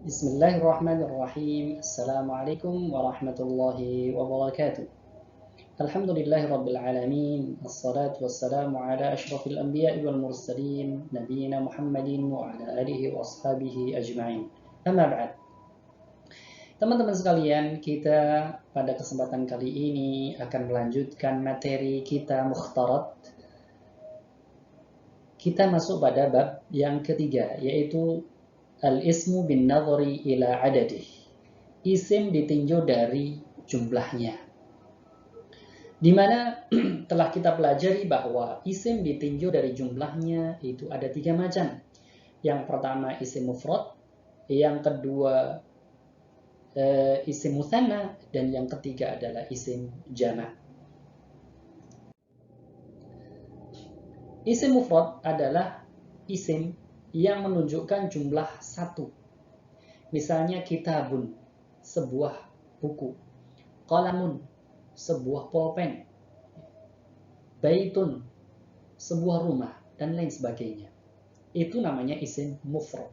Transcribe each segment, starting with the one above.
Bismillahirrahmanirrahim. Assalamualaikum warahmatullahi wabarakatuh. Alhamdulillahi rabbil alamin. Assalatu wassalamu ala asyrafil anbiya'i wal mursalin nabiyina Muhammadin wa ala alihi wa ashabihi ajma'in. Amma ba'd. Teman-teman sekalian, kita pada kesempatan kali ini akan melanjutkan materi kita mukhtarat. Kita masuk pada bab yang ketiga, yaitu al-ismu bin nadhari ila adadih. Isim ditinjau dari jumlahnya. Di mana telah kita pelajari bahwa isim ditinjau dari jumlahnya itu ada 3 macam. Yang pertama isim mufrad, yang kedua isim mutsanna, dan yang ketiga adalah isim jama'. Isim mufrad adalah isim yang menunjukkan jumlah satu. Misalnya kitabun, sebuah buku. Qalamun, sebuah pulpen. Baitun, sebuah rumah, dan lain sebagainya. Itu namanya isim mufrad.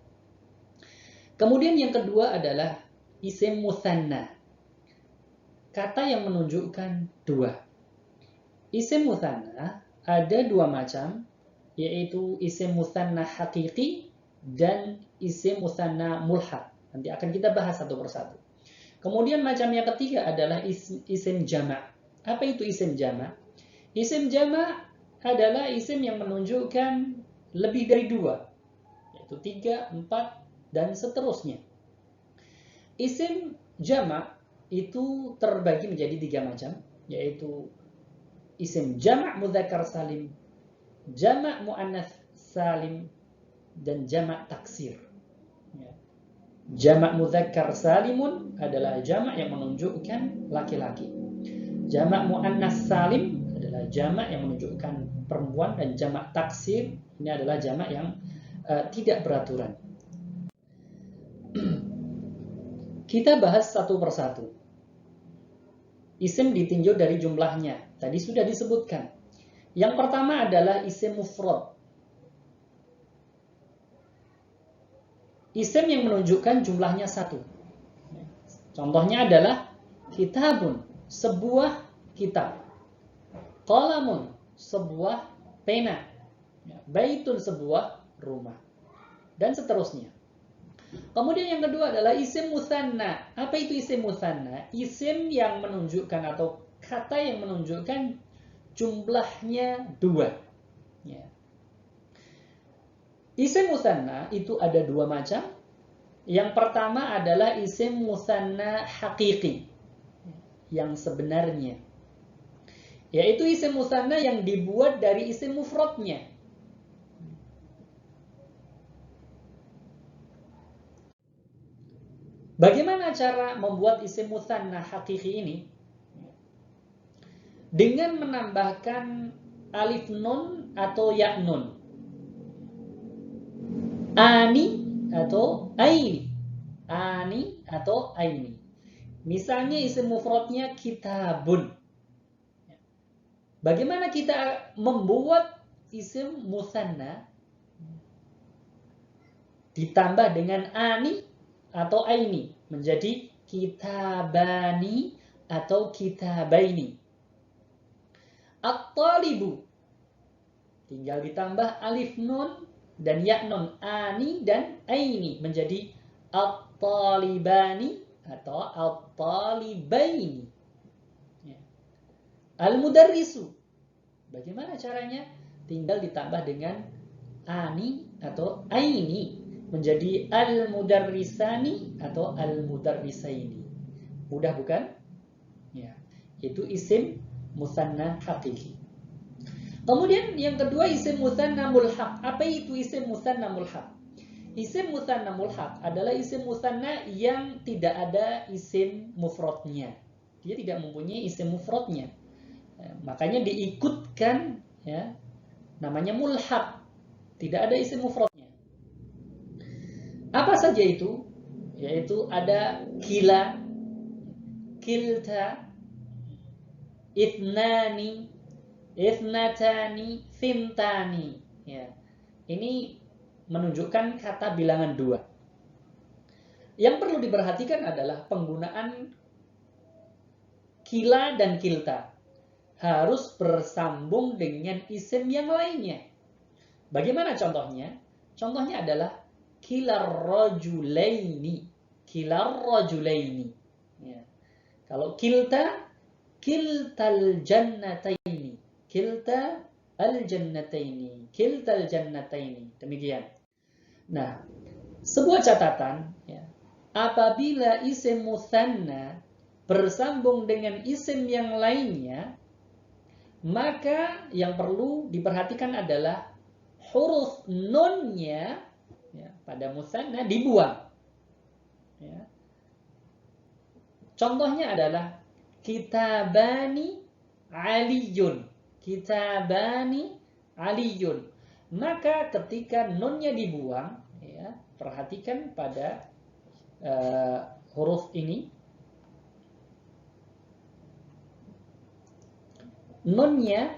Kemudian yang kedua adalah isim mutsanna. Kata yang menunjukkan dua. Isim mutsanna ada 2 macam, yaitu isim mutsanna hakiki dan isim mutsanna mulhaq. Nanti akan kita bahas satu persatu. Kemudian macam yang ketiga adalah isim jama'. Apa itu isim jama'? Isim jama' adalah isim yang menunjukkan lebih dari 2, yaitu 3, 4, dan seterusnya. Isim jama' itu terbagi menjadi 3 macam, yaitu isim jama' mudzakkar salim, jama' muannats salim, dan jama' taksir. Jama' mudzakkar salimun adalah jama' yang menunjukkan laki-laki. Jama' muannats salim adalah jama' yang menunjukkan perempuan, dan jama' taksir ini adalah jama' yang tidak beraturan. Kita bahas satu persatu. Isim ditinjau dari jumlahnya. Tadi sudah disebutkan. Yang pertama adalah isim mufrad. Isim yang menunjukkan jumlahnya satu. Contohnya adalah kitabun, sebuah kitab. Qalamun, sebuah pena. Baitun, sebuah rumah. Dan seterusnya. Kemudian yang kedua adalah isim mutsanna. Apa itu isim mutsanna? Isim yang menunjukkan atau kata yang menunjukkan jumlahnya 2. Ya. Isim mutsanna itu ada 2 macam. Yang pertama adalah isim mutsanna hakiki, yang sebenarnya, yaitu isim mutsanna yang dibuat dari isim mufradnya. Bagaimana cara membuat isim mutsanna hakiki ini? Dengan menambahkan alif nun atau ya nun. Ani atau aini. Ani atau aini. Misalnya isim mufradnya kitabun. Bagaimana kita membuat isim mutsanna ditambah dengan ani atau aini menjadi kitabani atau kitabaini. At-talibu tinggal ditambah alif nun dan ya nun, ani dan aini menjadi at-talibani atau at-talibaini. Al-mudarrisu, bagaimana caranya? Tinggal ditambah dengan ani atau aini menjadi al-mudarrisani atau al-mudarrisaini. Mudah bukan? Ya, itu isim mutsanna hakiki. Kemudian yang kedua isim mutsanna mulhaq. Apa itu isim mutsanna mulhaq? Isim mutsanna mulhaq adalah isim mutsanna yang tidak ada isim mufradnya. Dia tidak mempunyai isim mufradnya. Makanya diikutkan, ya, namanya mulhaq. Tidak ada isim mufradnya. Apa saja itu? Yaitu ada kila, kilta, itnani, itnatani, fintani. Ya. Ini menunjukkan kata bilangan 2. Yang perlu diperhatikan adalah penggunaan kila dan kilta. Harus bersambung dengan isim yang lainnya. Bagaimana contohnya? Contohnya adalah kilar rajulaini. Kilar rajulaini. Ya. Kalau kilta, kiltal jannataini. Kilta al-jannataini. Kiltal jannataini. Demikian. Nah, sebuah catatan, ya, apabila isim mutsanna bersambung dengan isim yang lainnya, maka yang perlu diperhatikan adalah huruf nunnya, ya, pada mutsanna dibuang. Ya. Contohnya adalah kitabani aliyun. Kitabani aliyun. Maka ketika nunnya dibuang, ya, perhatikan pada huruf ini. Nunnya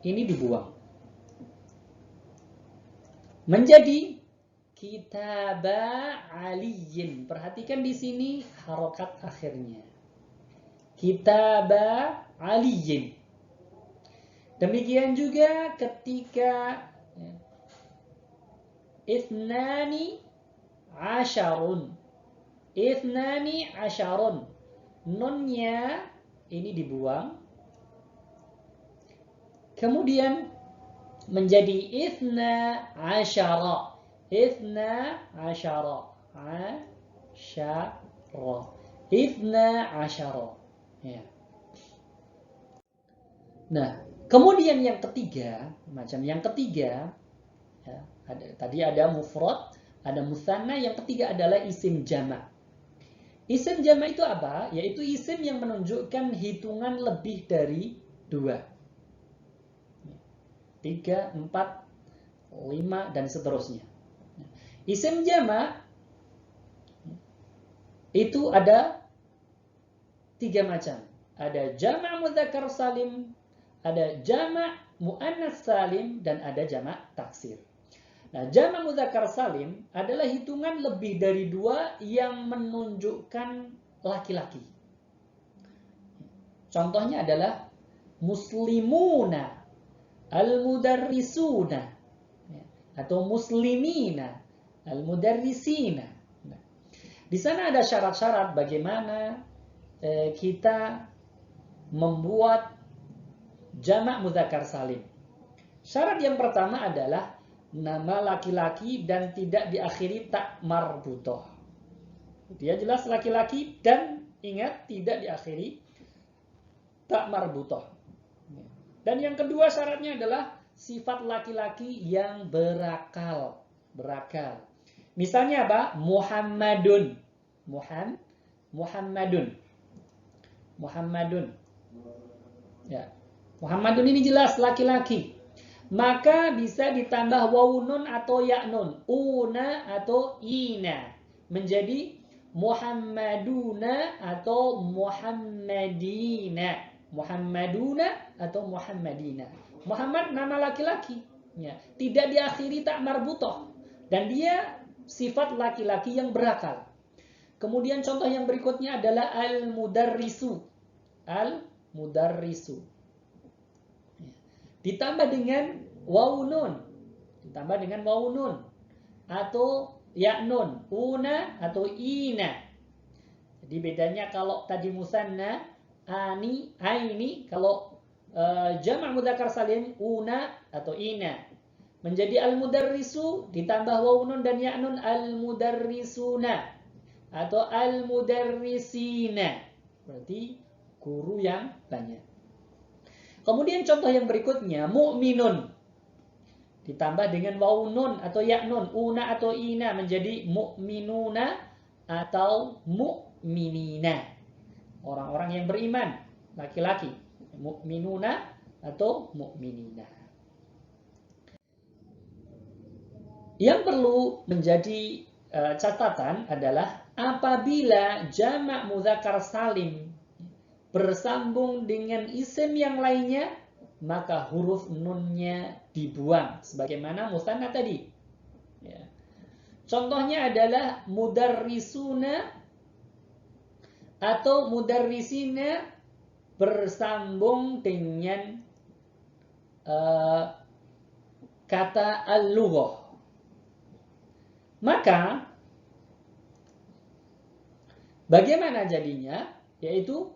ini dibuang. Menjadi kitaba aliyin. Perhatikan di sini harokat akhirnya. Kitaba aliyin. Demikian juga ketika ithnani asyarun. Ithnani asyarun. Nunnya ini dibuang. Kemudian menjadi ithna asyara. Ithna asyara. Asyara. Ithna asyara. Ya. Nah, kemudian yang ketiga, macam yang ketiga, ya, tadi ada mufrad, ada mutsanna, yang ketiga adalah isim jama'. Isim jama' itu apa? Yaitu isim yang menunjukkan hitungan lebih dari 2. 3, 4, 5, dan seterusnya. Isim jama' itu ada 3 macam. Ada jama' mudzakkar salim, ada jama' muannas salim, dan ada jama' taksir. Nah, jama' mudzakkar salim adalah hitungan lebih dari 2 yang menunjukkan laki-laki. Contohnya adalah muslimuna, al-mudarrisuna, atau muslimina, al-mudarrisina. Nah, di sana ada syarat-syarat bagaimana kita membuat jamak mudzakkar salim. Syarat yang pertama adalah nama laki-laki dan tidak diakhiri tak marbutoh. Dia jelas laki-laki dan ingat tidak diakhiri tak marbutoh. Dan yang kedua syaratnya adalah sifat laki-laki yang berakal. Berakal. Misalnya apa? Muhammadun. Muhammadun. Muhammadun. Ya. Muhammadun ini jelas laki-laki. Maka bisa ditambah wawunun atau yaknun. Una atau ina. Menjadi Muhammaduna atau Muhammadina. Muhammaduna atau Muhammadina. Muhammad nama laki-laki, ya, tidak diakhiri tak marbutoh, dan dia sifat laki-laki yang berakal. Kemudian contoh yang berikutnya adalah al-mudarrisu. Al-mudarrisu. Ya. Ditambah dengan wawunun. Ditambah dengan wawunun atau yaknun, una atau ina. Jadi bedanya kalau tadi musanna ani, aini, kalau jama' mudzakkar salim una atau ina. Menjadi al-mudarrisu ditambah wawunun dan ya'nun al-mudarrisuna atau al-mudarrisina. Berarti guru yang banyak. Kemudian contoh yang berikutnya mu'minun ditambah dengan wawunun atau ya'nun, una atau ina, menjadi mu'minuna atau mu'minina. Orang-orang yang beriman, laki-laki, mu'minuna atau mu'minina. Yang perlu menjadi catatan adalah apabila jamak mudzakkar salim bersambung dengan isim yang lainnya, maka huruf nunnya dibuang sebagaimana mutsanna tadi. Ya. Contohnya adalah mudarrisuna atau mudarrisina bersambung dengan kata al-lughah. Maka bagaimana jadinya? Yaitu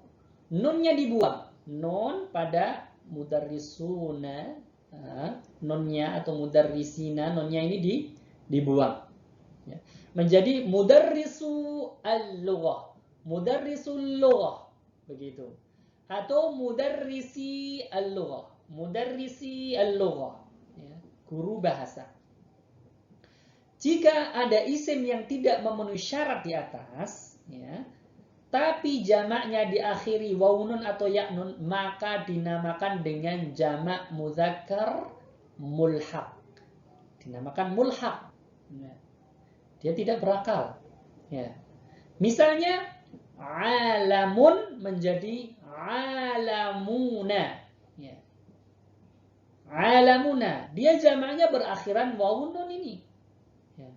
nunnya dibuang. Nun pada mudarrisuna, nunnya atau mudarrisina, nunnya ini dibuang. Ya. Menjadi mudarrisu al-lughah, mudarrisul lughah, begitu. Atau mudarrisi al-lughah, mudarrisi al-lughah, ya, guru bahasa. Jika ada isim yang tidak memenuhi syarat di atas, ya, tapi jamaknya diakhiri waunun atau yaknun, maka dinamakan dengan jamak mudzakkar mulhaq. Dinamakan mulhaq. Ya. Dia tidak berakal. Ya. Misalnya alamun menjadi alamuna. Ya. Alamuna. Dia jamaknya berakhiran waunun ini. Ya.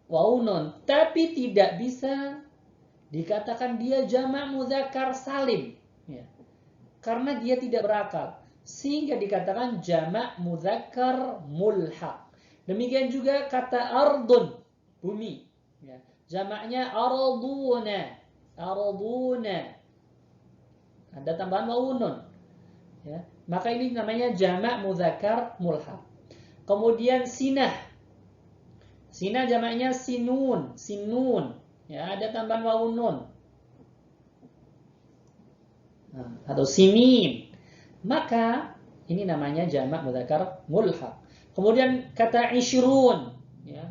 Waunun. Tapi tidak bisa dikatakan dia jamak mudzakkar salim. Ya. Karena dia tidak berakal. Sehingga dikatakan jamak mudzakkar mulhaq. Demikian juga kata ardun, bumi. Ya. Jamaknya arduna. Arduna. Ada tambahan wawunun. Ya. Maka ini namanya jamak mudzakkar mulhaq. Kemudian sinah. Sinah jamaknya sinun. Sinun. Ya, ada tambahan wawunun. Atau sinin. Maka ini namanya jamak mudzakkar mulhaq. Kemudian kata ishrun, ya,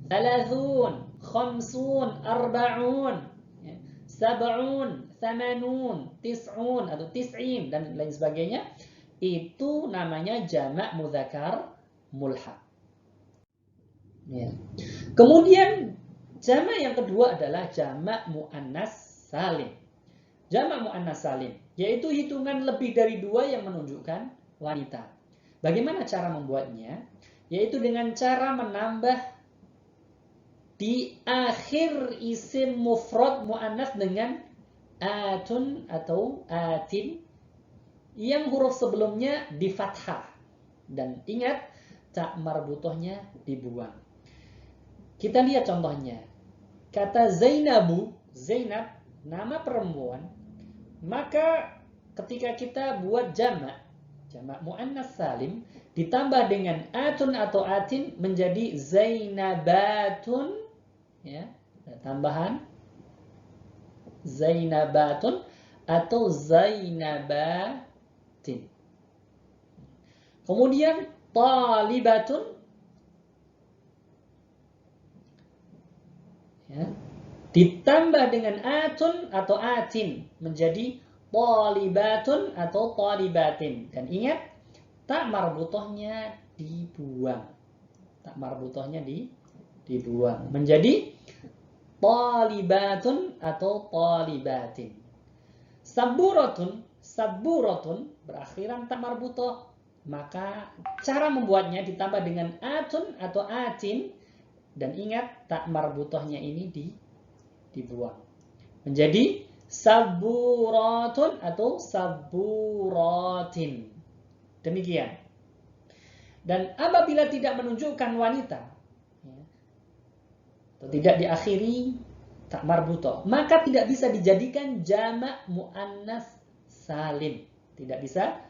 thalathun, khamsun, arba'un, ya, sab'un, thamanun, tis'un atau tis'in dan lain sebagainya, itu namanya jamak mudzakkar mulhaq. Ya. Kemudian jamak yang kedua adalah jamak muannas salim. Jamak muannas salim, yaitu hitungan lebih dari 2 yang menunjukkan wanita. Bagaimana cara membuatnya? Yaitu dengan cara menambah di akhir isim mufrad muannas dengan atun atau atin yang huruf sebelumnya di fathah. Dan ingat, tak marbutohnya dibuang. Kita lihat contohnya. Kata Zainabu, Zainab, nama perempuan, maka ketika kita buat jamak muannas salim ditambah dengan atun atau atin menjadi zainabatun, ya, tambahan zainabatun atau zainabatin. Kemudian talibatun, ya, ditambah dengan atun atau atin menjadi talibatun atau talibatin. Dan ingat, tak marbutohnya dibuang. Tak marbutohnya dibuang. Menjadi talibatun atau talibatin. Saburatun, saburatun berakhiran tak marbutoh. Maka cara membuatnya ditambah dengan atun atau atin. Dan ingat, tak marbutohnya ini dibuang. Menjadi saburatun atau saburatin. Demikian. Dan apabila tidak menunjukkan wanita, ya, atau tidak diakhiri tak marbutoh, maka tidak bisa dijadikan jamak muannas salim. Tidak bisa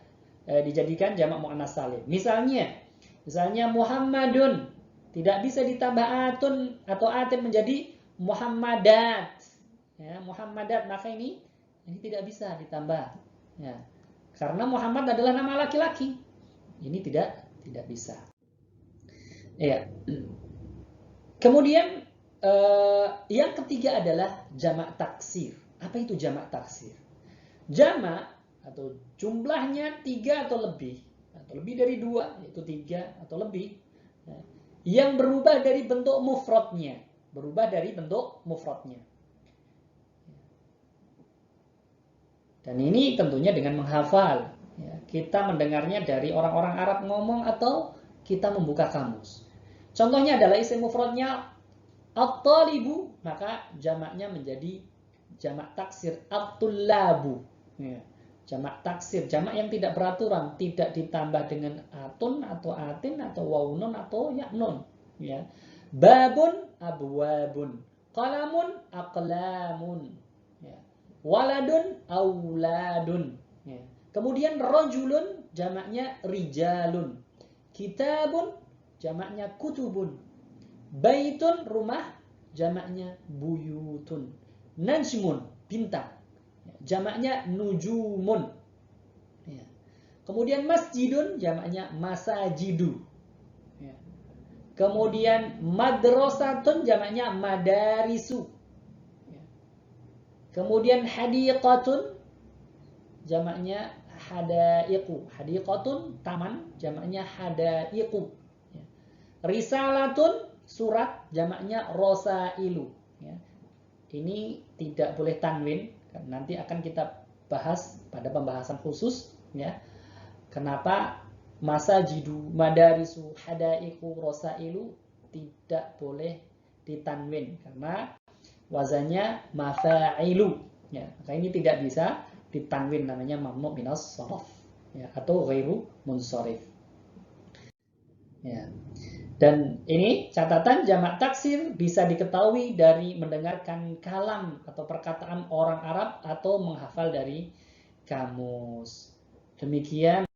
dijadikan jamak muannas salim. Misalnya Muhammadun, tidak bisa ditambah atun atau atin menjadi Muhammadat. Ya, Muhammadat, maka ini tidak bisa ditambah. Ya. Karena Muhammad adalah nama laki-laki. Ini tidak bisa. Ya. Kemudian yang ketiga adalah jamak taksir. Apa itu jamak taksir? Jamak atau jumlahnya 3 atau lebih dari 2, yaitu 3 atau lebih, ya, yang berubah dari bentuk mufradnya. Dan ini tentunya dengan menghafal. Ya, kita mendengarnya dari orang-orang Arab ngomong atau kita membuka kamus. Contohnya adalah isim mufradnya at-talibu, maka jamaknya menjadi jamak taksir at-tullabu. Ya. Jamak taksir, jamak yang tidak beraturan, tidak ditambah dengan atun atau atin atau waunun atau yaknun. Ya. Babun abwabun, qalamun aqlamun, ya. Waladun auladun. Ya. Kemudian rojulun jamaknya rijalun, kitabun jamaknya kutubun, baitun rumah jamaknya buyutun, najmun bintang jamaknya nujumun. Ya. Kemudian masjidun jamaknya masajidu. Ya. Kemudian madrasatun jamaknya madarisu. Ya. Kemudian hadiqatun jamaknya hadaiqu. Hadiqatun taman jamaknya hadaiqu. Ya. Risalatun surat jamaknya rosailu. Ya. Ini tidak boleh tanwin, nanti akan kita bahas pada pembahasan khusus, ya. Kenapa masajidu, madarisu, hadaiku, rosailu tidak boleh ditanwin karena wazannya mafa'ilu, ya. Maka ini tidak bisa ditanwin, namanya mamnu minas shoraf, ya, atau ghairu munsharif. Ya. Dan ini catatan jamak taksir bisa diketahui dari mendengarkan kalam atau perkataan orang Arab atau menghafal dari kamus. Demikian